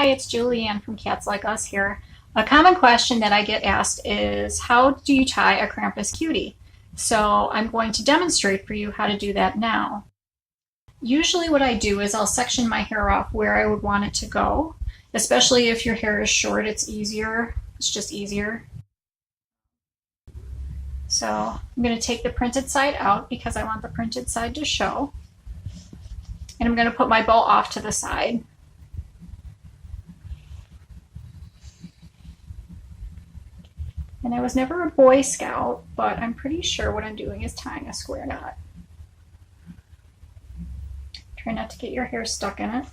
Hi, it's Julianne from Cats Like Us here. A common question that I get asked is, how do you tie a Krampus cutie? So I'm going to demonstrate for you how to do that now. Usually what I do is I'll section my hair off where I would want it to go, especially if your hair is short, it's easier. It's just easier. So I'm going to take the printed side out because I want the printed side to show. And I'm going to put my bow off to the side. And I was never a Boy Scout, but I'm pretty sure what I'm doing is tying a square knot. Try not to get your hair stuck in it.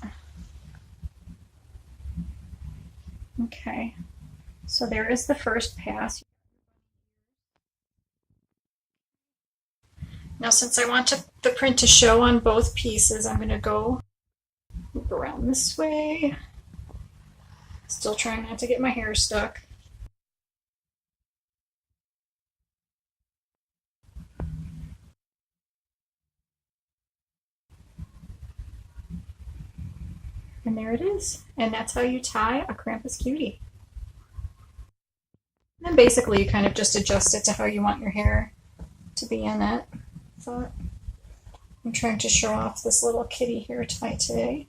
Okay, so there is the first pass. Now since I want the print to show on both pieces, I'm going to go loop around this way. Still trying not to get my hair stuck. And there it is. And that's how you tie a Krampus cutie. And then basically you kind of just adjust it to how you want your hair to be in it. So I'm trying to show off this little kitty hair tie today.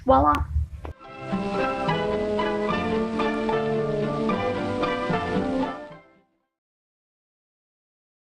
Voila!